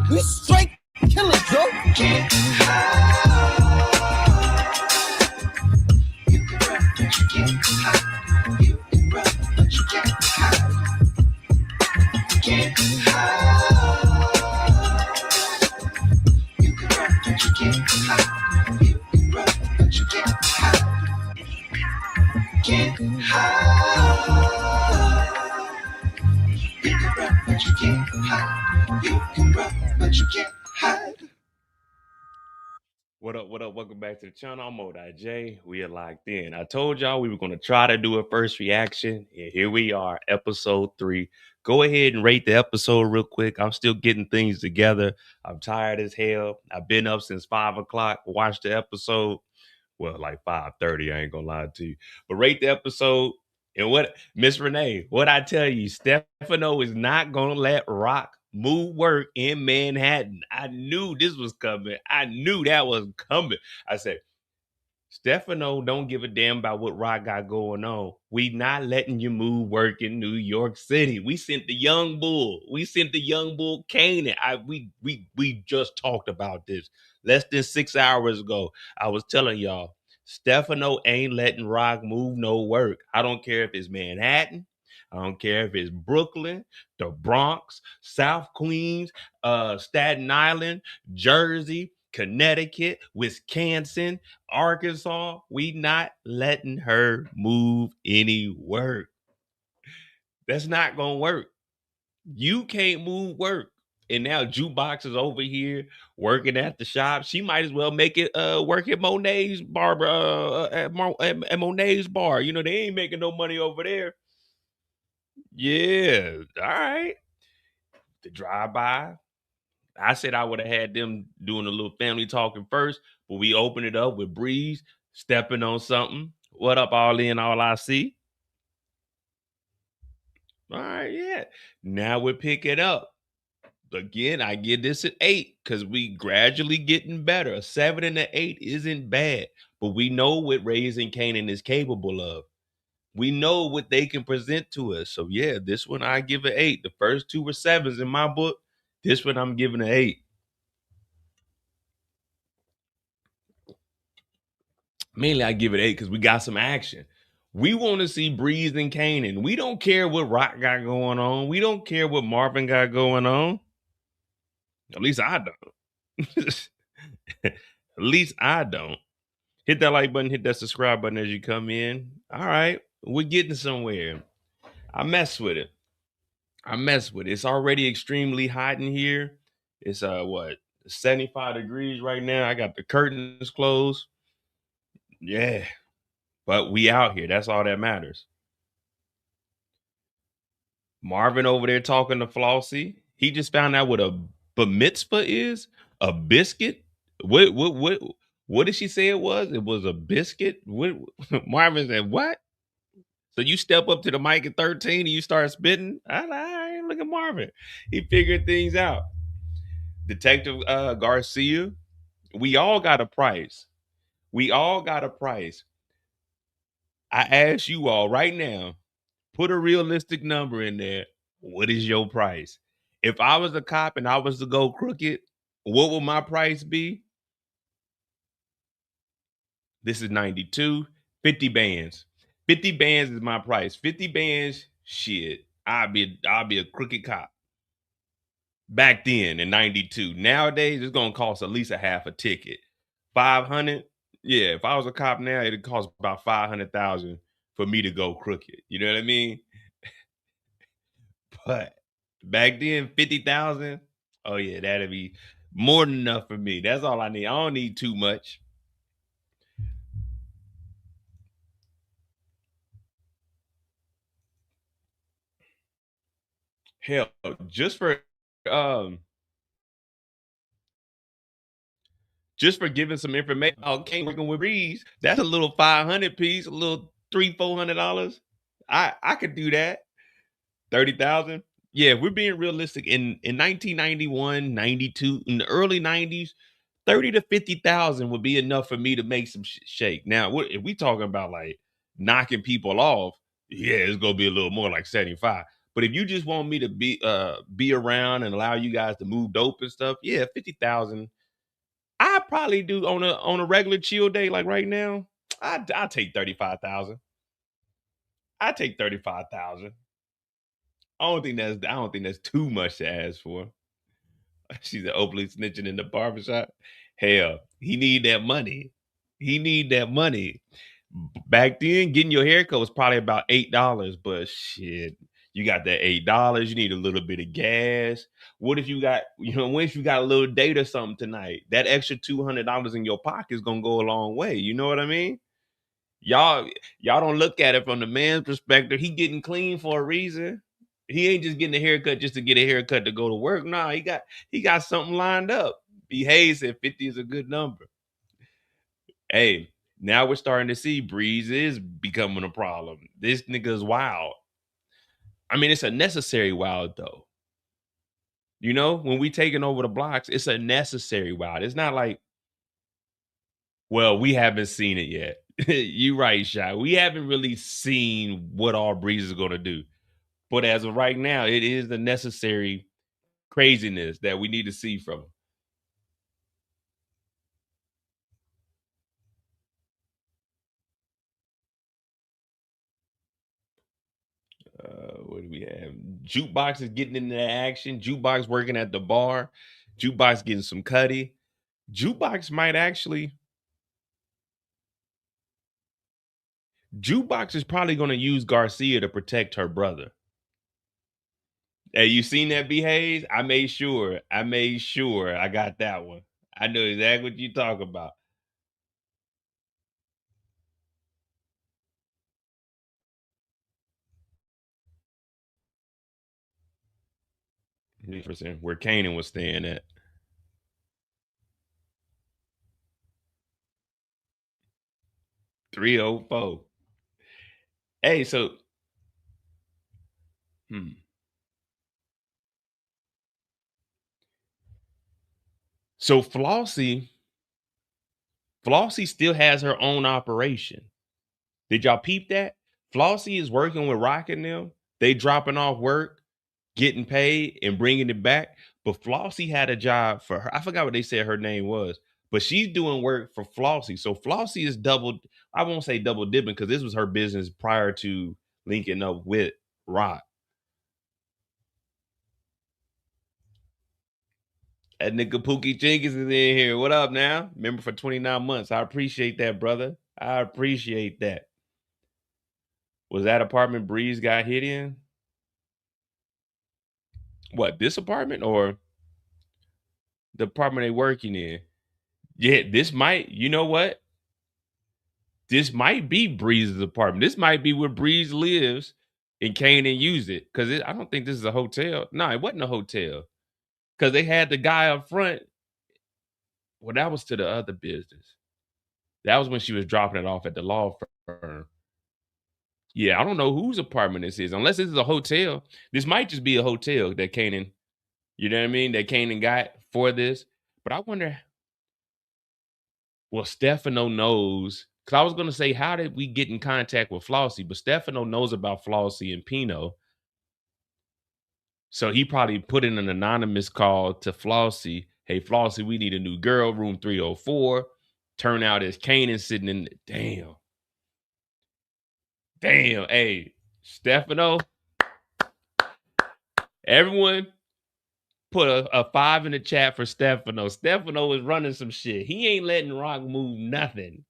We straight killer, Joe. What up, what up? Welcome back to the channel. I'm J. We are locked in. I told y'all we were going to try to do a first reaction, and here we are, episode 3. Go ahead and rate the episode real quick. I'm still getting things together. I'm tired as hell. I've been up since 5 o'clock, watched the episode. Well, like 5:30, I ain't gonna lie to you. But rate the episode. And what, Miss Renee, what I tell you, Stefano is not gonna let Rock move work in Manhattan. I knew this was coming. I knew that was coming. I said, Stefano don't give a damn about what Rock got going on. We not letting you move work in New York City. We sent the young bull. We sent the young bull Kanan. We just talked about this less than 6 hours ago. I was telling y'all, Stefano ain't letting Rock move no work. I don't care if it's Manhattan. I don't care if it's Brooklyn, the Bronx, South Queens, Staten Island, Jersey, Connecticut, Wisconsin, Arkansas. We not letting her move any work. That's not gonna work. You can't move work. And now Jukebox is over here working at the shop. She might as well make it work at Monet's bar, at Monet's bar. You know, they ain't making no money over there. Yeah, all right. The drive-by. I said I would have had them doing a little family talking first, but we opened it up with Breeze stepping on something. What up, all in, all I see? All right, yeah. Now we're picking up. Again, I give this an 8 because we gradually getting better. A 7 and an 8 isn't bad, but we know what Raising Kanan is capable of. We know what they can present to us. So yeah, this one I give an 8. The first 2 were 7s in my book. This one I'm giving an 8. Mainly I give it 8 because we got some action. We want to see Breeze and Kanan. We don't care what Rock got going on. We don't care what Marvin got going on. At least I don't. At least I don't. Hit that like button, hit that subscribe button as you come in. All right, we're getting somewhere. I mess with it. It's already extremely hot in here. It's 75 degrees right now. I got the curtains closed. Yeah. But we out here. That's all that matters. Marvin over there talking to Flossie. He just found out what a bar mitzvah is. A biscuit. What did she say it was? It was a biscuit. What? Marvin said what? So you step up to the mic at 13 and you start spitting. All right, look at Marvin. He figured things out. Detective Garcia. We all got a price. We all got a price. I ask you all right now, put a realistic number in there. What is your price? If I was a cop and I was to go crooked, what would my price be? This is 92. 50 bands. 50 bands is my price. 50 bands, shit. I'll be a crooked cop. Back then in 92. Nowadays, it's gonna cost at least a half a ticket. 500. Yeah, if I was a cop now, it'd cost about 500,000 for me to go crooked. You know what I mean? But back then, 50,000. Oh yeah, that'd be more than enough for me. That's all I need. I don't need too much. Hell, just for um just for giving some information. Okay, working with Breeze. That's a little 500 piece, a little $300-$400. I could do that. 30,000. Yeah, we're being realistic. In 1991, 92, in the early 90s, 30 to 50,000 would be enough for me to make some shake. Now, if we talking about like knocking people off, yeah, it's gonna be a little more like 75. But if you just want me to be around and allow you guys to move dope and stuff, yeah, 50,000. I probably do on a regular chill day like right now. I take 35,000. I take 35,000. I don't think that's too much to ask for. She's openly snitching in the barbershop. Hell, he need that money. He need that money. Back then, getting your haircut was probably about $8, but shit, you got that $8. You need a little bit of gas. What if what if you got a little date or something tonight? That extra $200 in your pocket is gonna go a long way. You know what I mean? Y'all, y'all don't look at it from the man's perspective. He getting clean for a reason. He ain't just getting a haircut just to get a haircut to go to work. Nah, he got something lined up. Hayes said 50 is a good number. Hey, now we're starting to see Breeze is becoming a problem. This nigga's wild. I mean, it's a necessary wild though. You know, when we taking over the blocks, it's a necessary wild. It's not like, well, we haven't seen it yet. You right, Shy. We haven't really seen what all Breeze is gonna do. But as of right now, it is the necessary craziness that we need to see from him. What do we have? Jukebox is getting into the action. Jukebox working at the bar. Jukebox getting some cutty. Jukebox might actually. Jukebox is probably going to use Garcia to protect her brother. Hey, you seen that, Hayes? I made sure. I made sure I got that one. I know exactly what you talk about. 100%. Where Kanan was staying at. 304. Hey, so hmm. So Flossie still has her own operation. Did y'all peep that? Flossie is working with Rock and them. They dropping off work, getting paid, and bringing it back. But Flossie had a job for her. I forgot what they said her name was, but she's doing work for Flossie. So Flossie is double. I won't say double dipping because this was her business prior to linking up with Rock. That nigga Pookie Jenkins is in here. What up now? Remember for 29 months. I appreciate that, brother. I appreciate that. Was that apartment Breeze got hit in? What, this apartment or the apartment they working in? Yeah, this might, you know what? This might be Breeze's apartment. This might be where Breeze lives and Kanan use it. Because I don't think this is a hotel. No, it wasn't a hotel. Because they had the guy up front. Well, that was to the other business. That was when she was dropping it off at the law firm. Yeah, I don't know whose apartment this is. Unless this is a hotel. This might just be a hotel that Kanan, you know what I mean? That Kanan got for this. But I wonder, well, Stefano knows. Because I was going to say, how did we get in contact with Flossie? But Stefano knows about Flossie and Pino. So he probably put in an anonymous call to Flossie. Hey, Flossie, we need a new girl, room 304. turn out as Kanan sitting in the damn. Hey, Stefano, everyone put a 5 in the chat for Stefano. Stefano is running some shit. He ain't letting Rock move nothing.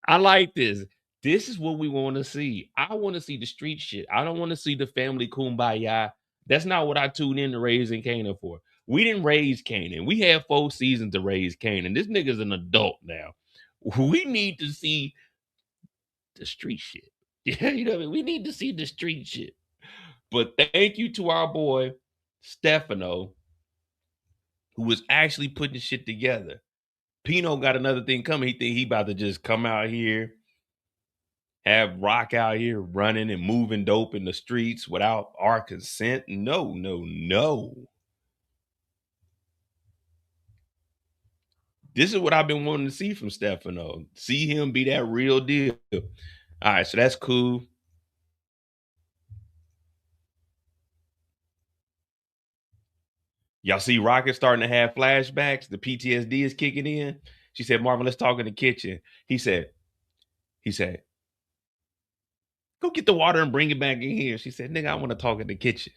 I like this. This is what we want to see. I want to see the street shit. I don't want to see the family kumbaya. That's not what I tuned in to raising Kanan for. We didn't raise Kanan. We had 4 seasons to raise Kanan. This nigga's an adult now. We need to see the street shit. Yeah, you know what I mean? We need to see the street shit. But thank you to our boy Stefano, who was actually putting shit together. Pino got another thing coming. He think he about to just come out here, have Rock out here running and moving dope in the streets without our consent. No. This is what I've been wanting to see from Stefano. See him be that real deal. All right, so that's cool. Y'all see Rocket starting to have flashbacks. The PTSD is kicking in. She said, Marvin, let's talk in the kitchen. He said, go get the water and bring it back in here. She said, nigga, I want to talk in the kitchen.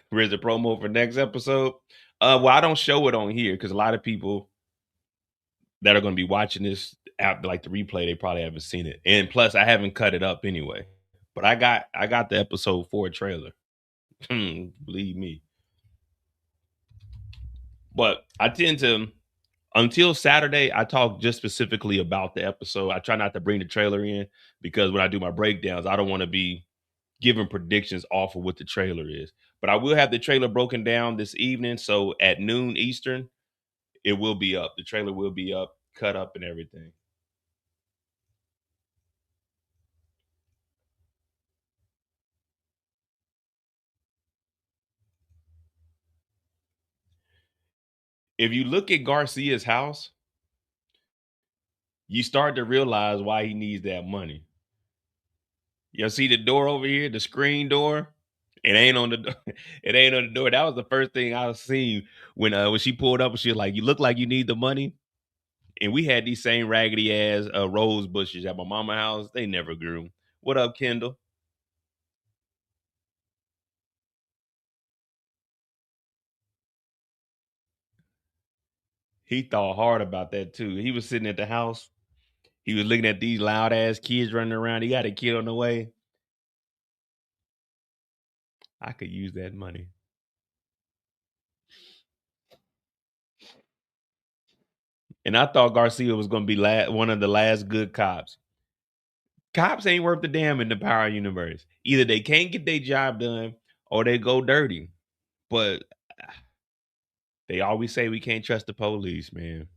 Where's the promo for next episode? Well, I don't show it on here because a lot of people that are going to be watching this app, like the replay, they probably haven't seen it. And plus, I haven't cut it up anyway. But I got the episode 4 trailer. Believe me. But I tend to, until Saturday, I talk just specifically about the episode. I try not to bring the trailer in because when I do my breakdowns, I don't want to be giving predictions off of what the trailer is. But I will have the trailer broken down this evening. So at noon Eastern, it will be up. The trailer will be up, cut up and everything. If you look at Garcia's house, you start to realize why he needs that money. You see the door over here, the screen door? It ain't on the door. It ain't on the door. That was the first thing I seen when she pulled up and she was like, you look like you need the money. And we had these same raggedy ass rose bushes at my mama's house. They never grew. What up, Kendall? He thought hard about that too. He was sitting at the house. He was looking at these loud ass kids running around. He got a kid on the way. I could use that money. And I thought Garcia was going to be one of the last good cops. Cops ain't worth the damn in the Power universe. Either they can't get their job done or they go dirty. But they always say we can't trust the police, man.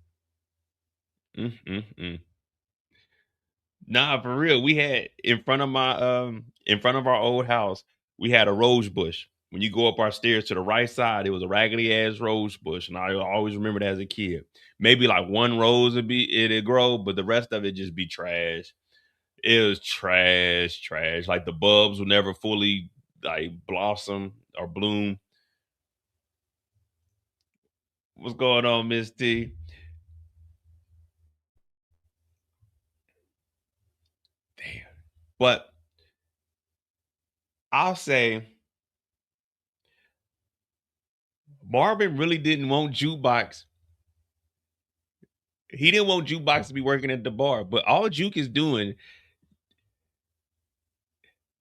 Nah, for real. We had in front of our old house, we had a rose bush. When you go up our stairs to the right side, it was a raggedy ass rose bush, and I always remember it as a kid. Maybe like one rose it'd grow, but the rest of it just be trash. It was trash. Like the bulbs would never fully like blossom or bloom. What's going on, Miss T? Damn. But I'll say Marvin really didn't want Jukebox. He didn't want Jukebox to be working at the bar, but all Juke is doing,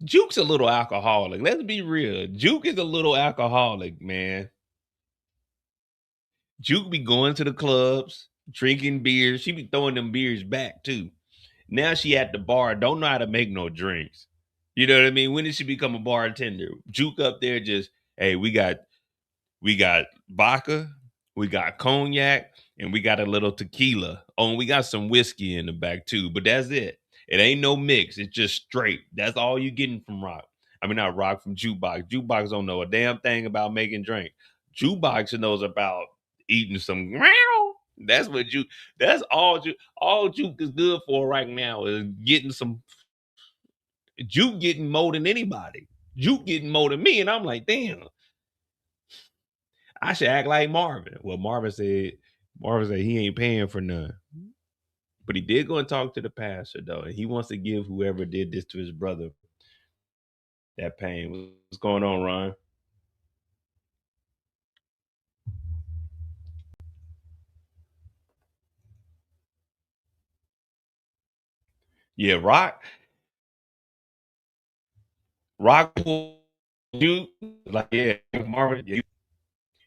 Juke's a little alcoholic. Let's be real. Juke is a little alcoholic, man. Juke be going to the clubs, drinking beers. She be throwing them beers back too. Now she at the bar, don't know how to make no drinks. You know what I mean? When did she become a bartender? Juke up there just, hey, we got vodka, we got cognac, and we got a little tequila. Oh, and we got some whiskey in the back too, but that's it. It ain't no mix. It's just straight. That's all you getting from Rock. I mean, not Rock, from Jukebox. Jukebox don't know a damn thing about making drink. Jukebox knows about eating some ground. That's what Juke. That's all Juke. All Juke is good for right now is getting some. Juke getting more than anybody. Juke getting more than me, and I'm like, damn. I should act like Marvin. Well, Marvin said he ain't paying for none. But he did go and talk to the pastor though, and he wants to give whoever did this to his brother that pain. What's going on, Ron? Yeah, Rock you like yeah, Marvin. Yeah.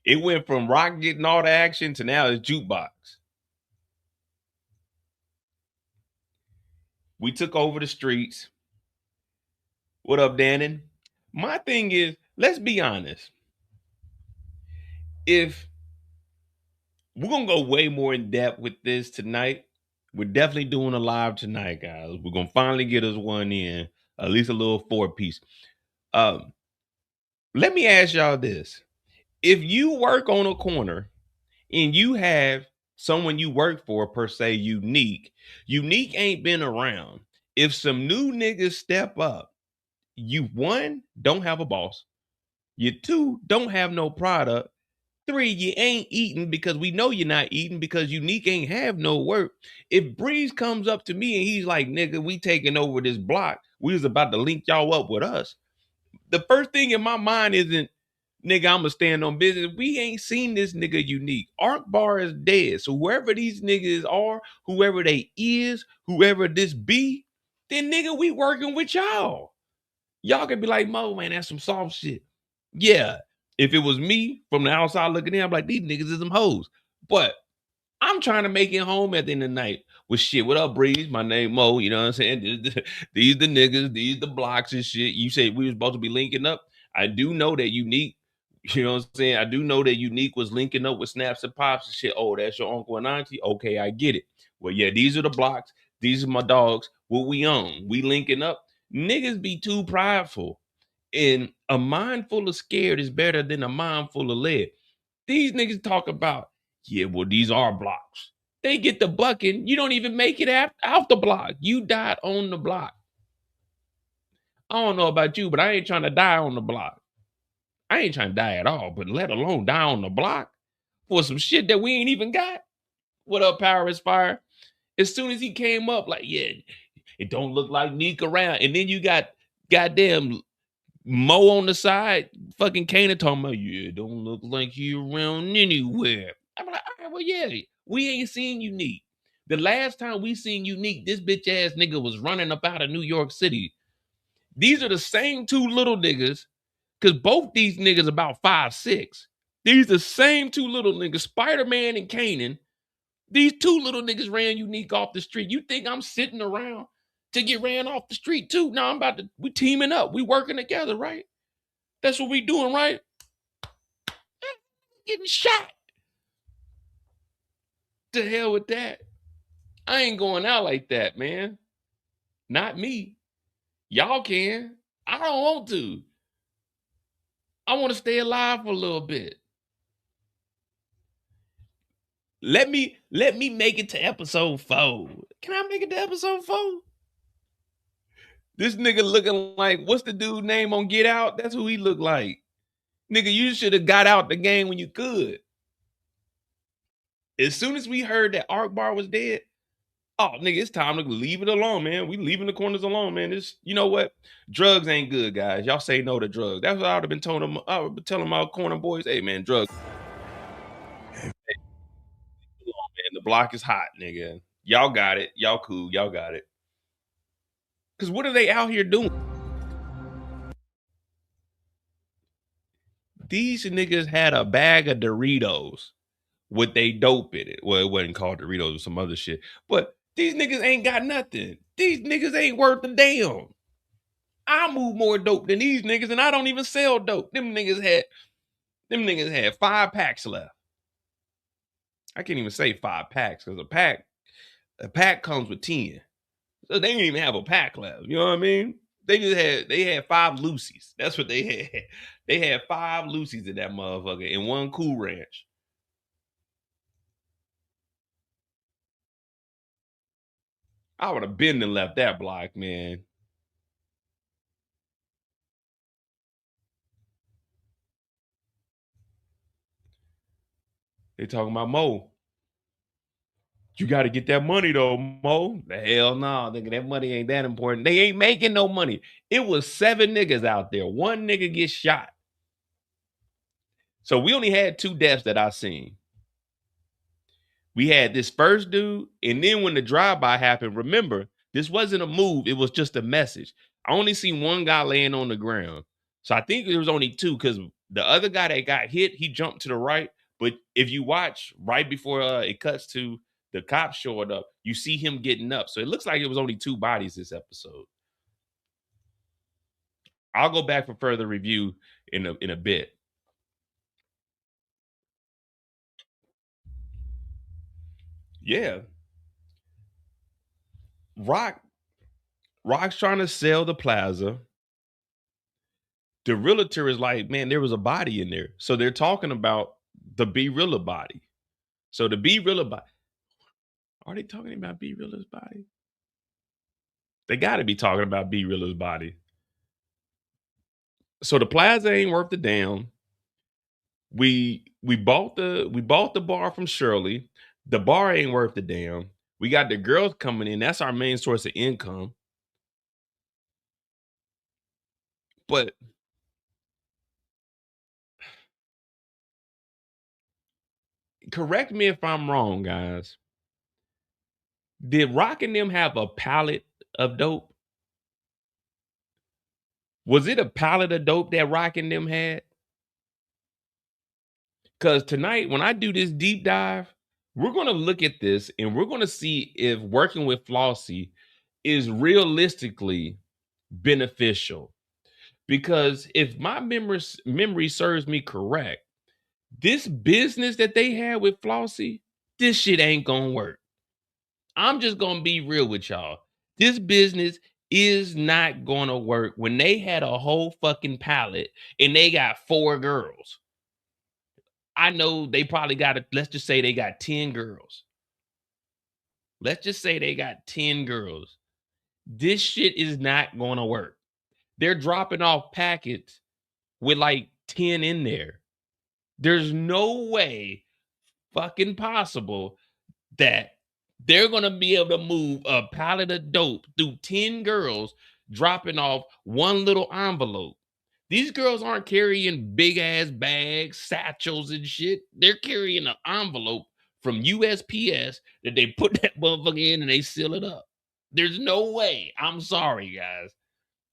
It went from Rock getting all the action to now it's Jukebox. We took over the streets. What up, Dannon? My thing is, let's be honest. If we're gonna go way more in depth with this tonight, we're definitely doing a live tonight, guys. We're gonna finally get us one in, at least a little 4-piece. Um, let me ask y'all this: if you work on a corner and you have someone you work for per se unique ain't been around. If some new niggas step up, you one don't have a boss, you two don't have no product, three you ain't eating because we know you're not eating because unique ain't have no work. If Breeze comes up to me and he's like, nigga, we taking over this block, we was about to link y'all up with us, the first thing in my mind isn't, nigga, I'ma stand on business. We ain't seen this nigga unique. Arc Bar is dead. So whoever these niggas are, whoever they is, whoever this be, then nigga, we working with y'all. Y'all can be like, Mo, man, that's some soft shit. Yeah. If it was me from the outside looking in, I'm like, these niggas is some hoes. But I'm trying to make it home at the end of the night with shit. What up, Breeze? My name Mo. You know what I'm saying? These the niggas, these the blocks and shit. You said we were supposed to be linking up. I do know that Unique, you know what I'm saying? I do know that Unique was linking up with Snaps and Pops and shit. Oh, that's your uncle and auntie? Okay, I get it. Well, yeah, these are the blocks. These are my dogs. What we own. We linking up. Niggas be too prideful. And a mind full of scared is better than a mind full of lead. These niggas talk about, yeah, well, these are blocks. They get the bucking. You don't even make it out the block. You died on the block. I don't know about you, but I ain't trying to die on the block. I ain't trying to die at all, but let alone die on the block for some shit that we ain't even got. What up, Power is Fire? As soon as he came up, like, yeah, it don't look like Neek around. And then you got goddamn Mo on the side, fucking Kanan talking about, yeah, don't look like he around anywhere. I'm like, all right, well, yeah, we ain't seen Unique. The last time we seen Unique, this bitch ass nigga was running up out of New York City. These are the same two little niggas, because both these niggas about 5'6". These the same two little niggas, Spider-Man and Kanan. These two little niggas ran Unique off the street. You think I'm sitting around to get ran off the street too? No, we teaming up. We working together, right? That's what we doing, right? Getting shot. To hell with that. I ain't going out like that, man. Not me. Y'all can. I don't want to. I want to stay alive for a little bit. Let me make it to episode 4. Can I make it to episode 4? This nigga looking like, what's the dude name on Get Out? That's who he look like. Nigga, you should have got out the game when you could. As soon as we heard that Arc Bar was dead, oh, nigga, it's time to leave it alone, man. We leaving the corners alone, man. This, you know what? Drugs ain't good, guys. Y'all say no to drugs. That's what I would have been telling them. I would been telling my corner boys, hey, man, drugs. Hey, man, the block is hot, nigga. Y'all got it. Y'all cool. Y'all got it. Because what are they out here doing? These niggas had a bag of Doritos with they dope in it. Well, it wasn't called Doritos or some other shit. But these niggas ain't got nothing. These niggas ain't worth a damn. I move more dope than these niggas, and I don't even sell dope. Them niggas had 5 packs left. I can't even say 5 packs because a pack comes with 10. So they didn't even have a pack left. You know what I mean? They had 5 Lucy's. That's what they had. They had 5 Lucy's in that motherfucker and 1 Cool Ranch. I would have been and left that block, man. They talking about Mo. You got to get that money though, Mo. The hell no, nigga. That money ain't that important. They ain't making no money. It was 7 niggas out there. One nigga gets shot. So we only had 2 deaths that I seen. We had this first dude, and then when the drive-by happened, remember, this wasn't a move, it was just a message. I only seen one guy laying on the ground. So I think there was only 2 because the other guy that got hit, he jumped to the right. But if you watch right before it cuts to the cops showing up, you see him getting up. So it looks like it was only 2 bodies this episode. I'll go back for further review in a bit. Yeah. Rock's trying to sell the plaza. The realtor is like, man, there was a body in there. So they're talking about the B-Rilla body. So the B-Rilla body. Are they talking about B-Rilla's body? They got to be talking about B-Rilla's body. So the plaza ain't worth the damn. We bought the bar from Shirley. The bar ain't worth the damn. We got the girls coming in. That's our main source of income. But correct me if I'm wrong, guys. Did Rock and them have a pallet of dope? Was it a pallet of dope that Rock and them had? Because tonight, when I do this deep dive, we're going to look at this and we're going to see if working with Flossie is realistically beneficial. Because if my memory serves me correct, this business that they had with Flossie, this shit ain't going to work. I'm just going to be real with y'all. This business is not going to work when they had a whole fucking pallet and they got 4 girls. I know they probably got let's just say they got 10 girls. Let's just say they got 10 girls. This shit is not going to work. They're dropping off packets with like 10 in there. There's no way fucking possible that they're going to be able to move a pallet of dope through 10 girls dropping off one little envelope. These girls aren't carrying big ass bags, satchels, and shit. They're carrying an envelope from USPS that they put that motherfucker in and they seal it up. There's no way. I'm sorry, guys.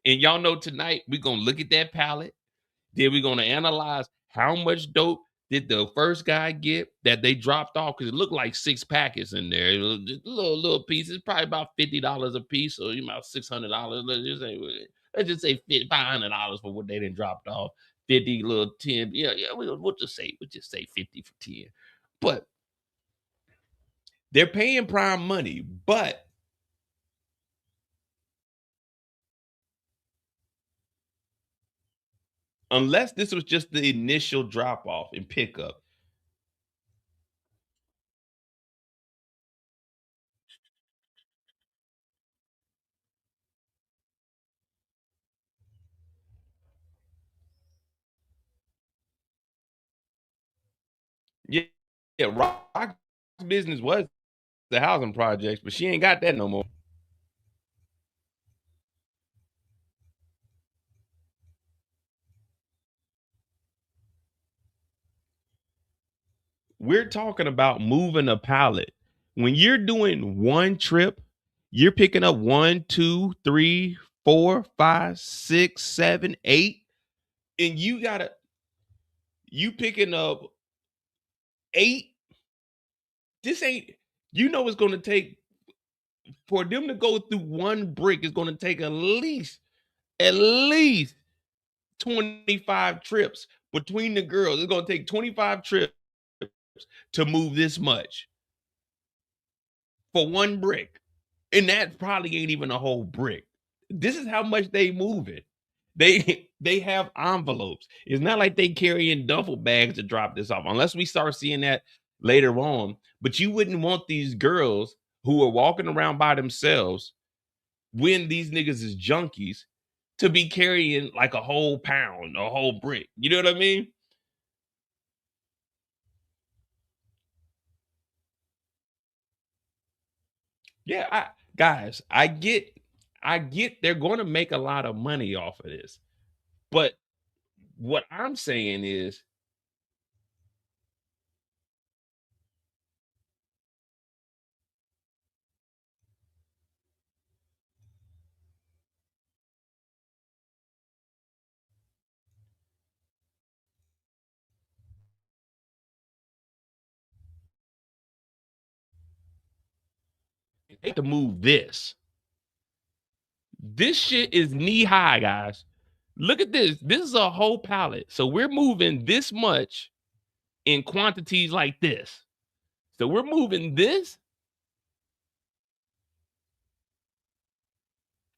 And y'all know tonight we're going to look at that pallet. Then we're going to analyze how much dope did the first guy get that they dropped off, because it looked like 6 packets in there. It was just little pieces, probably about $50 a piece, so you about $600. Let's just say $500 for what they didn't dropped off. 50 little 10. Yeah, we'll just say 50 for 10. But they're paying Prime money, but unless this was just the initial drop off and pickup. Yeah, yeah, Rock's business was the housing projects, but she ain't got that no more. We're talking about moving a pallet. When you're doing one trip, you're picking up 1, 2, 3, 4, 5, 6, 7, 8, and you picking up 8. This ain't, it's going to take for them to go through one brick. It's going to take at least 25 trips between the girls. It's going to take 25 trips to move this much for one brick. And that probably ain't even a whole brick. This is how much they move it. They have envelopes. It's not like they carrying duffel bags to drop this off, unless we start seeing that later on. But you wouldn't want these girls who are walking around by themselves when these niggas is junkies to be carrying like a whole pound, a whole brick. You know what I mean? Yeah, guys, I get they're going to make a lot of money off of this. But what I'm saying is they have to move this. This shit is knee high, guys. Look at this. This is a whole pallet. So we're moving this much in quantities like this. So we're moving this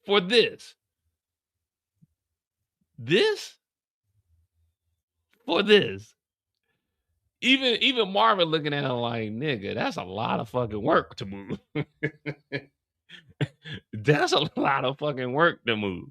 for this for this. Even Marvin looking at it like, nigga, that's a lot of fucking work to move. That's a lot of fucking work to move.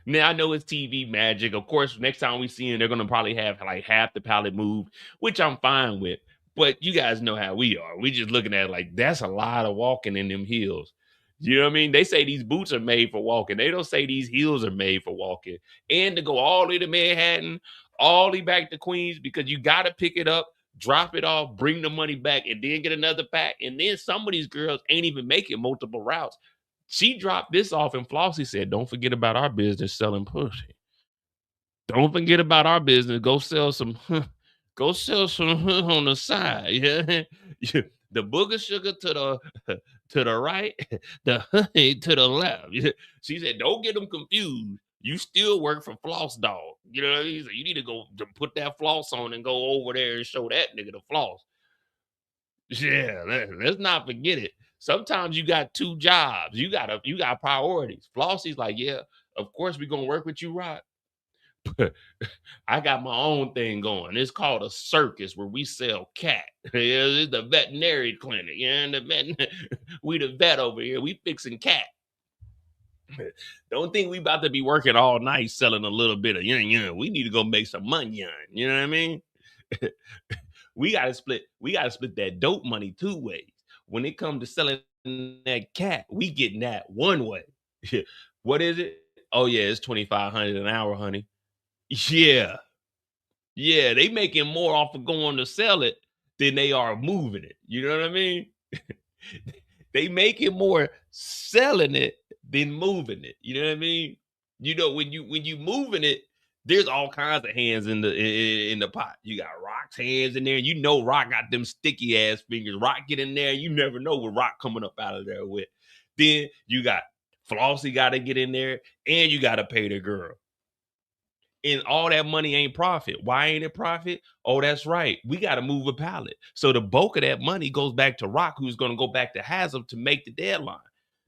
Now I know it's TV magic. Of course, next time we see him, they're gonna probably have like half the pallet moved, which I'm fine with. But you guys know how we are. We just looking at it like that's a lot of walking in them heels. You know what I mean? They say these boots are made for walking. They don't say these heels are made for walking. And to go all the way to Manhattan, all the way back to Queens, because you gotta pick it up, drop it off, bring the money back, and then get another pack. And then some of these girls ain't even making multiple routes. She dropped this off, and Flossie said, "Don't forget about our business selling pussy. Don't forget about our business. Go sell some, go sell some on the side. Yeah, yeah. The booger sugar to the to the right, the honey to the left." Yeah. She said, "Don't get them confused. You still work for Floss Dog. You know what I mean? So you need to go to put that floss on and go over there and show that nigga the floss." Yeah, let's not forget it. Sometimes you got two jobs. You got priorities. Flossie's like, yeah, of course we're gonna work with you, Rod. But I got my own thing going. It's called a circus where we sell cat. Yeah, it's the veterinary clinic. Yeah, and the vet, we the vet over here. We fixing cat. Don't think we about to be working all night selling a little bit of yin yin. We need to go make some money yin. You know what I mean? We gotta split that dope money two ways. When it comes to selling that cat, we getting that one way. What is it? Oh yeah, it's 2,500 an hour, honey. Yeah, yeah, they making more off of going to sell it than they are moving it. You know what I mean? They making more selling it than moving it. You know what I mean? You know, when you moving it, there's all kinds of hands in the pot. You got Rock's hands in there. You know Rock got them sticky ass fingers. Rock get in there. You never know what Rock coming up out of there with. Then you got Flossie got to get in there, and you got to pay the girl, and all that money ain't profit. Why ain't it profit? Oh, that's right. We got to move a pallet. So the bulk of that money goes back to Rock, who's going to go back to Haslam to make the deadline.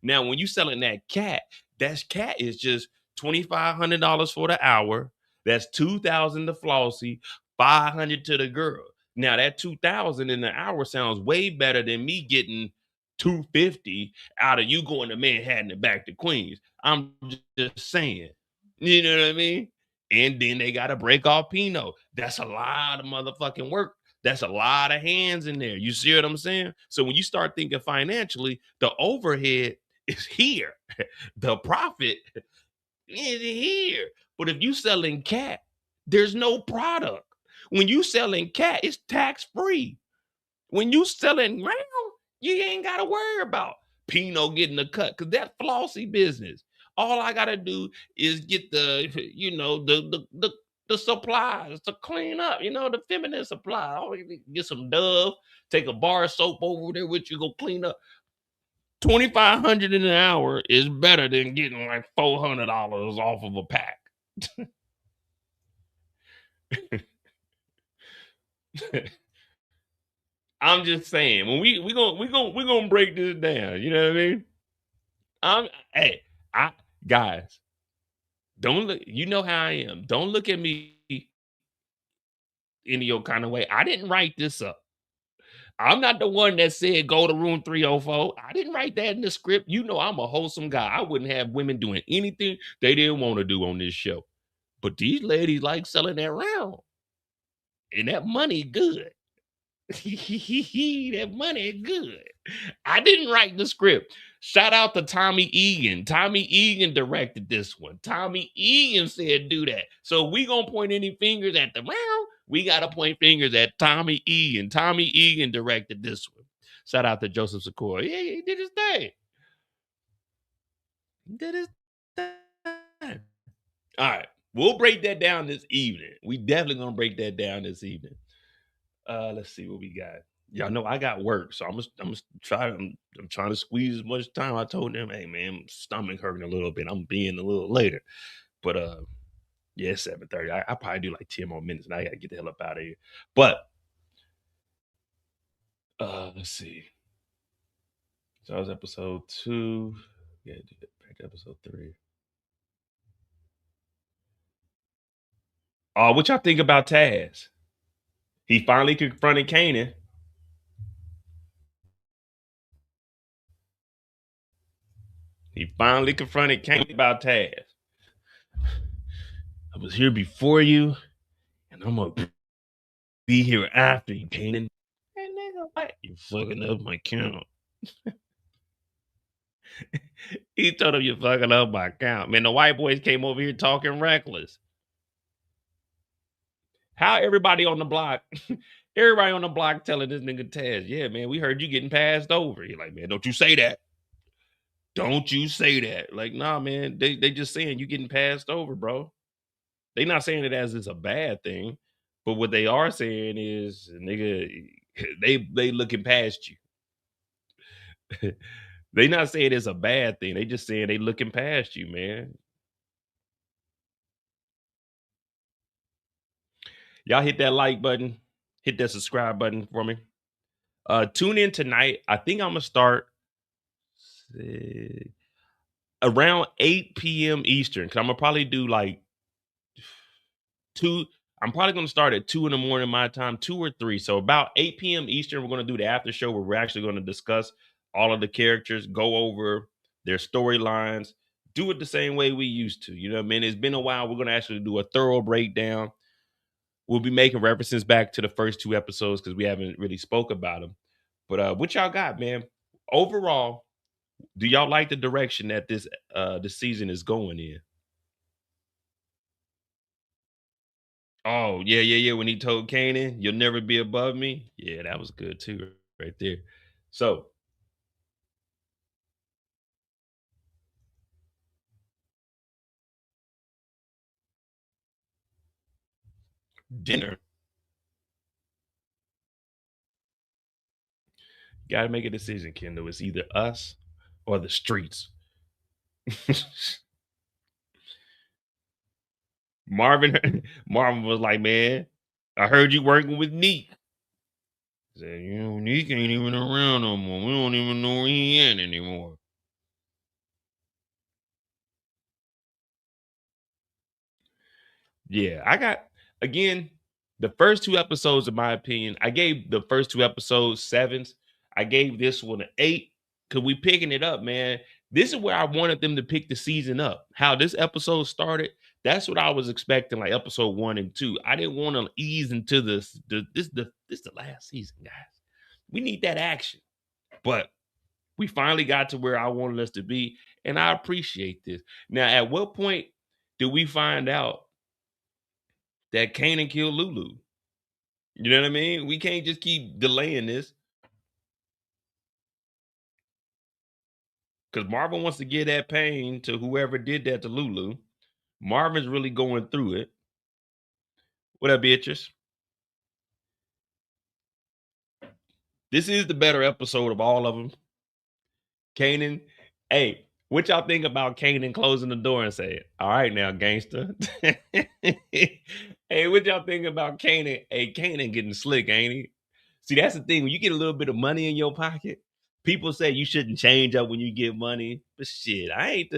Now, when you selling that cat is just $2,500 for the hour. That's 2,000 to Flossie, 500 to the girl. Now that 2,000 in the hour sounds way better than me getting 250 out of you going to Manhattan and back to Queens. I'm just saying. You know what I mean? And then they got to break off Pinot. That's a lot of motherfucking work. That's a lot of hands in there. You see what I'm saying? So when you start thinking financially, the overhead is here. The profit is here. But if you selling cat, there's no product. When you selling cat, it's tax free. When you selling round, you ain't got to worry about Pinot getting a cut because that's flossy business. All I gotta do is get the supplies to clean up, the feminine supply. Get some Dove, take a bar of soap over there with you, go clean up. 2,500 in an hour is better than getting like $400 off of a pack. I'm just saying, when we gonna break this down. You know what I mean? I'm hey, I guys, don't look. You know how I am. Don't look at me any your kind of way. I didn't write this up. I'm not the one that said go to room 304. I didn't write that in the script. You know I'm a wholesome guy. I wouldn't have women doing anything they didn't want to do on this show. But these ladies like selling that round. And that money good. That money is good. I didn't write the script. Shout out to Tommy Egan. Tommy Egan directed this one. Tommy Egan said do that. So we gonna point any fingers at the we gotta point fingers at Tommy Egan. Tommy Egan directed this one. Shout out to Joseph Secor. Yeah, he did his thing. He did his thing. All right. We'll break that down this evening. We definitely gonna break that down this evening. Let's see what we got. Y'all know I got work, so I'm trying to squeeze as much time. I told them, hey man, stomach hurting a little bit. I'm being a little later. But yeah, it's 7:30. I probably do like 10 more minutes and I gotta get the hell up out of here. But let's see. So that was episode 2. Yeah, back to episode 3. What y'all think about Taz? He finally confronted Kanan. He finally confronted Kanan about Taz. I was here before you, and I'm gonna be here after you, Kanan. Hey, nigga, what? You fucking up my count. He told him you fucking up my count. Man, the white boys came over here talking reckless. How everybody on the block telling this nigga Taz, yeah, man, we heard you getting passed over. You're like, man, don't you say that. Don't you say that. Like, nah, man, they just saying you getting passed over, bro. They not saying it as it's a bad thing, but what they are saying is, nigga, they looking past you. They not saying it's a bad thing. They just saying they looking past you, man. Y'all hit that like button, hit that subscribe button for me. Tune in tonight. I think I'm gonna start around 8 p.m. Eastern. Cause I'm gonna probably do like 2. I'm probably gonna start at 2 in the morning my time, 2 or 3. So about 8 p.m. Eastern, we're gonna do the after show where we're actually gonna discuss all of the characters, go over their storylines, do it the same way we used to. You know what I mean? It's been a while. We're gonna actually do a thorough breakdown. We'll be making references back to the first 2 episodes because we haven't really spoke about them. But what y'all got, man? Overall, do y'all like the direction that this season is going in? Oh, yeah. When he told Kanan, you'll never be above me. Yeah, that was good too, right there. So, dinner. Got to make a decision, Kendall. It's either us or the streets. Marvin was like, man, I heard you working with Neek. He said, you know, Neek ain't even around no more. We don't even know where he at anymore. Yeah, I got, again, the first 2 episodes, in my opinion, I gave the first 2 episodes 7s. I gave this one an 8 because we picking it up, man. This is where I wanted them to pick the season up. How this episode started, that's what I was expecting, like episode 1 and 2. I didn't want to ease into this the last season, guys. We need that action. But we finally got to where I wanted us to be, and I appreciate this. Now, at what point do we find out that Kanan killed Lulu? You know what I mean? We can't just keep delaying this because Marvin wants to give that pain to whoever did that to Lulu. Marvin's really going through it. What up, Beatrice? This is the better episode of all of them. Kanan, hey, what y'all think about Kanan closing the door and saying, all right now, gangster? Hey, what y'all think about Kanan? Hey, Kanan getting slick, ain't he? See, that's the thing. When you get a little bit of money in your pocket, people say you shouldn't change up when you get money. But shit, I ain't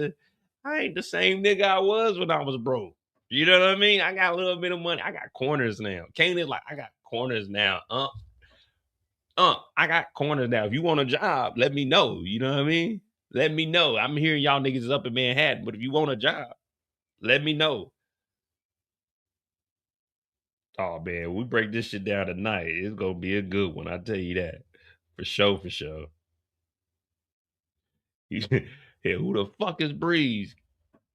the same nigga I was when I was broke. You know what I mean? I got a little bit of money. I got corners now. Kanan, like, I got corners now. I got corners now. If you want a job, let me know. You know what I mean? Let me know. I'm hearing y'all niggas is up in Manhattan, but if you want a job, let me know. Oh man, we break this shit down tonight. It's gonna be a good one. I tell you that for sure. For sure. Yeah, who the fuck is Breeze?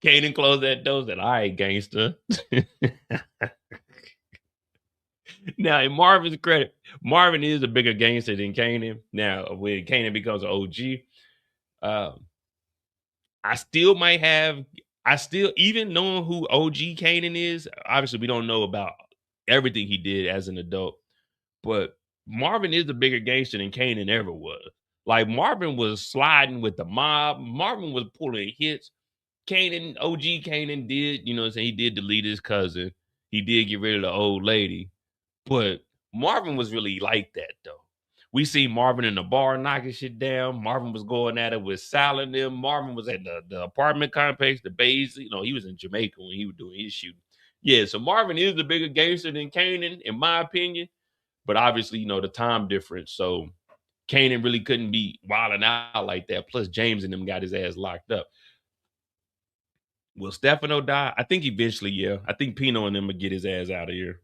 Kanan closed that door. Said, "All right, gangster." Now, in Marvin's credit, Marvin is a bigger gangster than Kanan. Now, when Kanan becomes an OG, um, I still might have. I still, even knowing who OG Kanan is, obviously we don't know about everything he did as an adult. But Marvin is a bigger gangster than Kanan ever was. Like Marvin was sliding with the mob. Marvin was pulling hits. Kanan, OG Kanan did, you know what I'm saying? He did delete his cousin. He did get rid of the old lady. But Marvin was really like that though. We see Marvin in the bar knocking shit down. Marvin was going at it with Sal and them. Marvin was at the apartment complex, the bays. You know, he was in Jamaica when he was doing his shooting. Yeah, so Marvin is the bigger gangster than Kanan, in my opinion. But obviously, you know, the time difference. So Kanan really couldn't be wilding out like that. Plus, James and them got his ass locked up. Will Stefano die? I think eventually, yeah. I think Pino and them will get his ass out of here.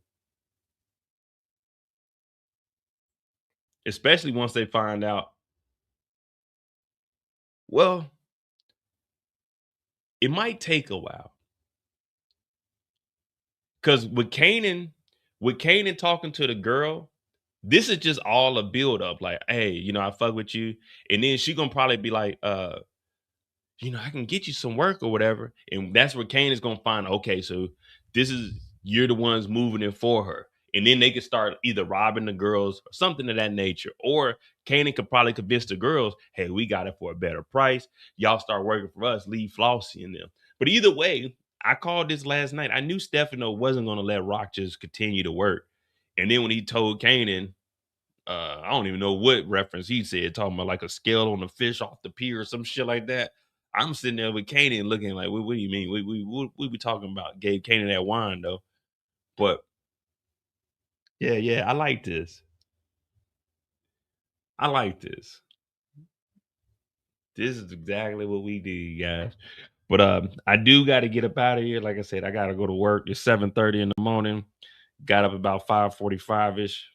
Especially once they find out. Well, it might take a while. Because with Kanan talking to the girl, this is just all a build up. Like, hey, you know, I fuck with you. And then she gonna probably be like, you know, I can get you some work or whatever. And that's where Kane is gonna find, okay, so this is you're the ones moving it for her. And then they could start either robbing the girls or something of that nature. Or Kanan could probably convince the girls, hey, we got it for a better price. Y'all start working for us, leave Flossie and them. But either way, I called this last night. I knew Stefano wasn't gonna let Rock just continue to work. And then when he told Kanan, I don't even know what reference he said, talking about like a scale on a fish off the pier or some shit like that. I'm sitting there with Kanan looking like, what do you mean? What we talking about? Gave Kanan that wine though. But yeah, I like this. I like this. This is exactly what we do, guys. But I do got to get up out of here. Like I said, I got to go to work. It's 7:30 in the morning. Got up about 5:45 ish.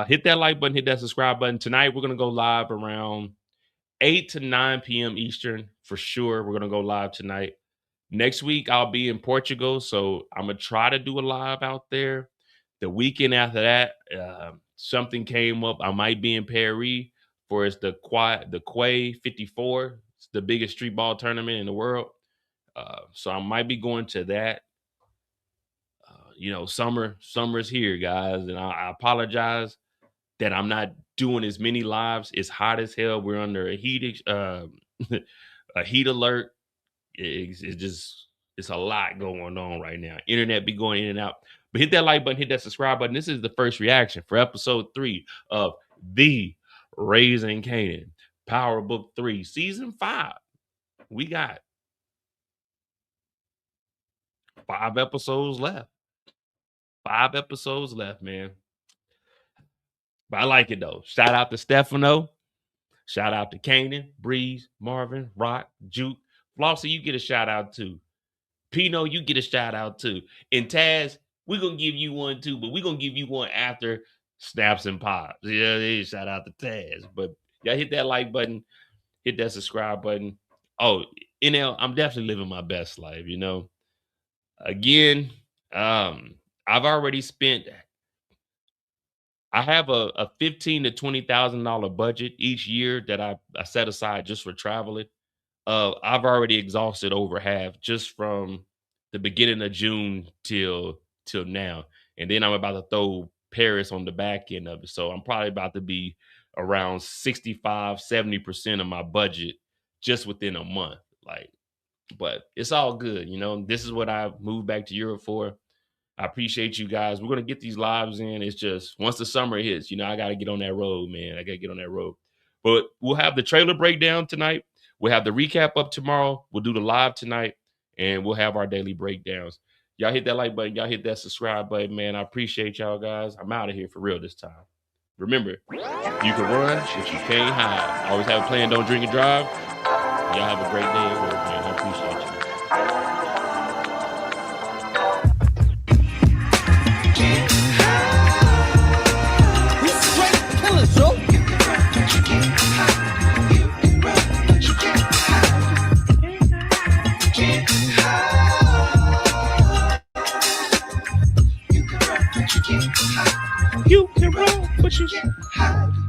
Hit that like button, hit that subscribe button. Tonight we're gonna go live around 8 to 9 p.m. Eastern for sure. We're gonna go live tonight. Next week I'll be in Portugal, so I'm gonna try to do a live out there. The weekend after that, something came up. I might be in Paris for it's the Quay 54. It's the biggest street ball tournament in the world. So I might be going to that. You know, summer's here, guys, and I apologize that I'm not doing as many lives. It's hot as hell. We're under a a heat alert. It's a lot going on right now. Internet be going in and out. But hit that like button, hit that subscribe button. This is the first reaction for episode 3 of the Raising Kanan Power Book 3, season 5. We got 5 episodes left. 5 episodes left, man. But I like it though. Shout out to Stefano. Shout out to Kanan, Breeze, Marvin, Rock, Juke. Flossie, you get a shout out too. Pino, you get a shout out too. And Taz, we're going to give you one too, but we're going to give you one after Snaps and Pops. Yeah, shout out to Taz. But y'all hit that like button, hit that subscribe button. Oh, NL, I'm definitely living my best life, you know. Again, I've already spent, I have a $15,000 to $20,000 budget each year that I set aside just for traveling. I've already exhausted over half just from the beginning of June till now. And then I'm about to throw Paris on the back end of it. So I'm probably about to be around 65, 70% of my budget just within a month. Like, but it's all good. You know, this is what I moved back to Europe for. I appreciate you guys. We're gonna get these lives in. It's just once the summer hits, you know, I gotta get on that road, man. I gotta get on that road. But we'll have the trailer breakdown tonight. We'll have the recap up tomorrow. We'll do the live tonight, and we'll have our daily breakdowns. Y'all hit that like button. Y'all hit that subscribe button, man. I appreciate y'all guys. I'm out of here for real this time. Remember, you can run, but you can't hide. Always have a plan. Don't drink and drive. Y'all have a great day at work, man. I appreciate you. but you can't hide.